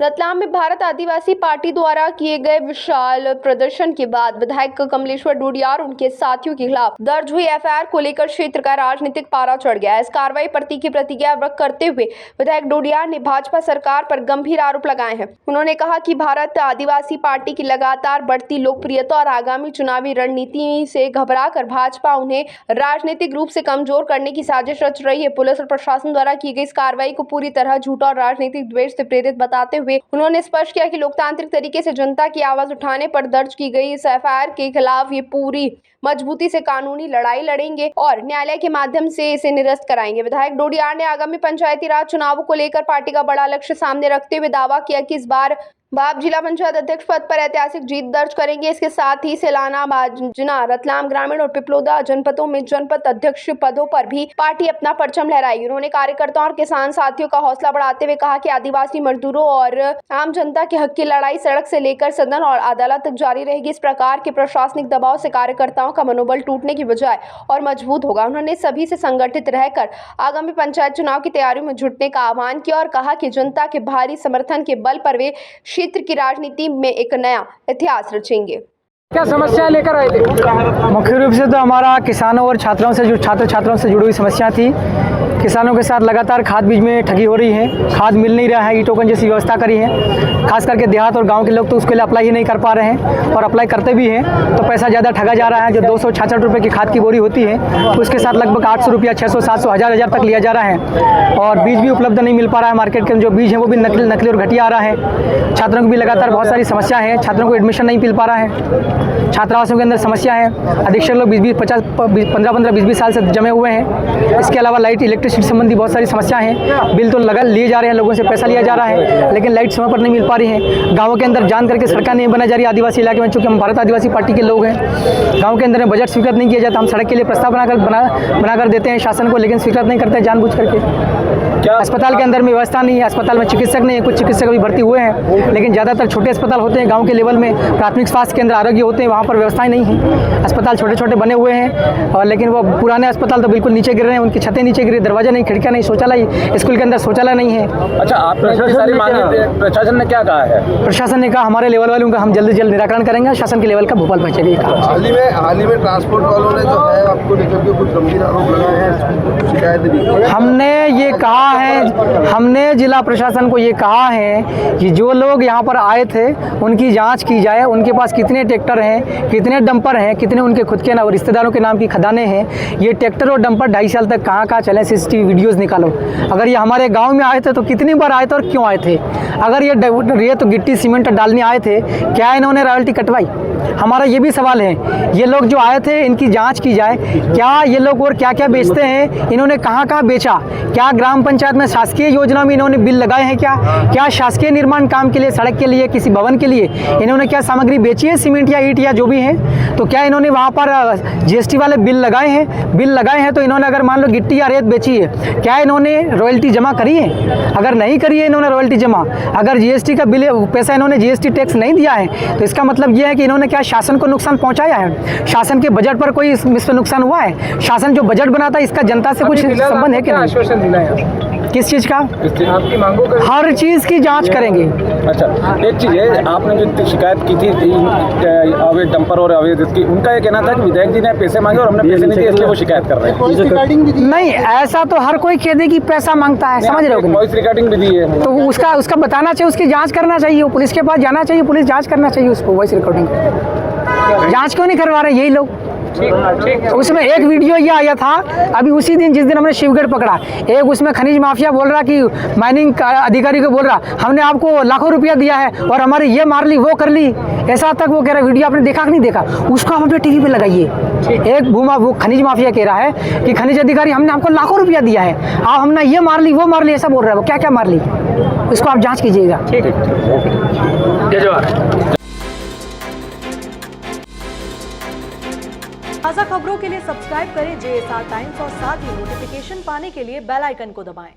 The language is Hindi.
रतलाम में भारत आदिवासी पार्टी द्वारा किए गए विशाल प्रदर्शन के बाद विधायक कमलेश्वर डोडियार और उनके साथियों के खिलाफ दर्ज हुई एफआईआर को लेकर क्षेत्र का राजनीतिक पारा चढ़ गया है। इस कार्रवाई पर तीखी प्रतिक्रिया व्यक्त करते हुए विधायक डोडियार ने भाजपा सरकार पर गंभीर आरोप लगाए हैं। उन्होंने कहा कि भारत आदिवासी पार्टी की लगातार बढ़ती लोकप्रियता और आगामी चुनावी रणनीति से घबराकर भाजपा उन्हें राजनीतिक रूप से कमजोर करने की साजिश रच रही है। पुलिस और प्रशासन द्वारा की गई इस कार्रवाई को पूरी तरह झूठा और राजनीतिक द्वेष से प्रेरित बताते हुए उन्होंने स्पष्ट किया कि लोकतांत्रिक तरीके से जनता की आवाज उठाने पर दर्ज की गई इस एफआईआर के खिलाफ ये पूरी मजबूती से कानूनी लड़ाई लड़ेंगे और न्यायालय के माध्यम से इसे निरस्त कराएंगे। विधायक डोडियार ने आगामी पंचायती राज चुनावों को लेकर पार्टी का बड़ा लक्ष्य सामने रखते हुए दावा किया कि इस बार बाप जिला पंचायत अध्यक्ष पद पर ऐतिहासिक जीत दर्ज करेंगे। इसके साथ ही सेलाना, बाजना, रतलाम ग्रामीण और पिपलोदा जनपदों में जनपद अध्यक्ष पदों पर भी पार्टी अपना परचम लहराएगी। उन्होंने कार्यकर्ताओं और किसान साथियों का हौसला बढ़ाते हुए कहा कि आदिवासी मजदूरों और आम जनता के हक की लड़ाई सड़क से लेकर सदन और अदालत तक जारी रहेगी। इस प्रकार के प्रशासनिक दबाव से कार्यकर्ताओं का मनोबल टूटने की बजाय और मजबूत होगा। उन्होंने सभी से संगठित रहकर आगामी पंचायत चुनाव की तैयारियों में जुटने का आह्वान किया और कहा कि जनता के भारी समर्थन के बल पर वे क्षेत्र की राजनीति में एक नया इतिहास रचेंगे। क्या समस्या लेकर आए थे? मुख्य रूप से तो हमारा किसानों और छात्रों से छात्रों से जुड़ी हुई समस्या थी। किसानों के साथ लगातार खाद बीज में ठगी हो रही है, खाद मिल नहीं रहा है, ई टोकन जैसी व्यवस्था करी है। खास करके देहात और गांव के लोग तो उसके लिए अप्लाई ही नहीं कर पा रहे हैं और अप्लाई करते भी हैं तो पैसा ज़्यादा ठगा जा रहा है। जो 266 रुपये की खाद की बोरी होती है उसके साथ लगभग 800 रुपया, 600, 700, 1000 तक लिया जा रहा है और बीज भी उपलब्ध नहीं मिल पा रहा है। मार्केट के जो बीज है वो भी नकली और घटिया आ रहा है। छात्रों की भी लगातार बहुत सारी समस्या है, छात्रों को एडमिशन नहीं मिल पा रहा है। छात्रावासों के अंदर समस्या है, अधिकतर लोग 15-20 साल से जमे हुए हैं। इसके अलावा लाइट, इलेक्ट्रिसिटी संबंधी बहुत सारी समस्या हैं। बिल तो लगा लिए जा रहे हैं, लोगों से पैसा लिया जा रहा है लेकिन लाइट समय पर नहीं मिल पा रही है। गाँवों के अंदर जान करके सड़कें नहीं बनाई जा रही आदिवासी इलाके में। चूँकि हम भारत आदिवासी पार्टी के लोग हैं, गाँव के अंदर में बजट स्वीकृत नहीं किया जाता। हम सड़क के लिए प्रस्ताव बनाकर देते हैं शासन को, लेकिन स्वीकृत नहीं करते हैं जानबूझ करके। क्या अस्पताल के अंदर में व्यवस्था नहीं है, अस्पताल में चिकित्सक नहीं है। कुछ चिकित्सक अभी भर्ती हुए हैं लेकिन ज़्यादातर छोटे अस्पताल होते हैं गाँव के लेवल में। प्राथमिक स्वास्थ्य केंद्र आरोग्य होते हैं, वहाँ पर व्यवस्थाएं नहीं है। अस्पताल छोटे छोटे बने हुए हैं और लेकिन वो पुराने अस्पताल तो बिल्कुल नीचे गिर रहे हैं, उनकी छतें नीचे गिरी, दरवाजा नहीं, खिड़कियाँ नहीं, शौचालय, स्कूल के अंदर शौचालय नहीं है। अच्छा, आप प्रशासन ने क्या कहा है? प्रशासन ने कहा हमारे लेवल वालों का हम जल्द से जल्द निराकरण करेंगे, शासन के लेवल का भोपाल पहुँचेगी। हाल ही में ट्रांसपोर्ट वालों ने जो है आपको लेकर के कुछ गंभीर आरोप लगाए हैं, शिकायत दी। हमने जिला प्रशासन को ये कहा है कि जो लोग यहाँ पर आए थे उनकी जांच की जाए, उनके पास कितने ट्रैक्टर हैं, कितने डंपर हैं, कितने उनके खुद के और रिश्तेदारों के नाम की खदानें हैं। ये ट्रैक्टर और डंपर 2.5 साल तक कहाँ चले, सीसीटीवी वीडियोस निकालो। अगर ये हमारे गांव में आए थे तो कितनी बार आए थे और क्यों आए थे? अगर ये तो गिट्टी सीमेंट डालने आए थे, क्या इन्होंने रॉयल्टी कटवाई? हमारा ये भी सवाल है। ये लोग जो आए थे इनकी जांच की जाए, क्या ये लोग और क्या क्या बेचते हैं, इन्होंने कहाँ कहाँ बेचा, क्या ग्राम पंचायत में शासकीय योजना में इन्होंने बिल लगाए हैं, क्या शासकीय निर्माण काम के लिए, सड़क के लिए, किसी भवन के लिए इन्होंने क्या सामग्री बेची है, सीमेंट या ईंट या जो भी है, तो क्या इन्होंने वहाँ पर जीएसटी वाले बिल लगाए हैं तो इन्होंने अगर मान लो गिट्टी या रेत बेची है, क्या इन्होंने रॉयल्टी जमा करी है? अगर नहीं करी है इन्होंने रॉयल्टी जमा, अगर जीएसटी का बिल पैसा इन्होंने जीएसटी टैक्स नहीं दिया है तो इसका मतलब ये है कि इन्होंने क्या शासन को नुकसान पहुंचाया है? शासन के बजट पर कोई इसमें नुकसान हुआ है? शासन जो बजट बनाता है इसका जनता से कुछ संबंध है कि नहीं? आश्वासन दिला है किस चीज का? आपकी मांगों का हर चीज की जांच करेंगे। अच्छा, एक चीज है, आपने जो शिकायत की थी अवैध डंपर और अवैध की, उनका ये कहना था कि विधायक जी ने पैसे मांगे और हमने पैसे नहीं दिए इसलिए वो शिकायत कर रहे हैं। नहीं, ऐसा तो हर कोई कह दे कि पैसा मांगता है, समझ रहे हो? वॉइस रिकॉर्डिंग भी दी है तो उसका बताना चाहिए, उसकी जांच करना चाहिए, पुलिस के पास जाना चाहिए, पुलिस जांच करना चाहिए उसको। वॉइस रिकॉर्डिंग जांच क्यों नहीं करवा रहे यही लोग? ठीक। उसमें एक वीडियो ये आया था अभी उसी दिन जिस दिन हमने शिवगढ़ पकड़ा, एक उसमें खनिज माफिया बोल रहा कि माइनिंग अधिकारी को बोल रहा हमने आपको लाखों रुपया दिया है और हमारी ये मार ली, वो कर ली, ऐसा तक वो कह रहा। वीडियो आपने देखा कि नहीं देखा? उसको हम अपने टीवी पे लगाइए। एक वो खनिज माफिया कह रहा है कि खनिज अधिकारी हमने आपको लाखों रुपया दिया है, आप हमने ये मार ली, वो मार ली, ऐसा बोल रहा है। वो क्या क्या मार ली, इसको आप जाँच कीजिएगा। ताज़ा खबरों के लिए सब्सक्राइब करें JSR टाइम्स और साथ ही नोटिफिकेशन पाने के लिए बेल आइकन को दबाएं।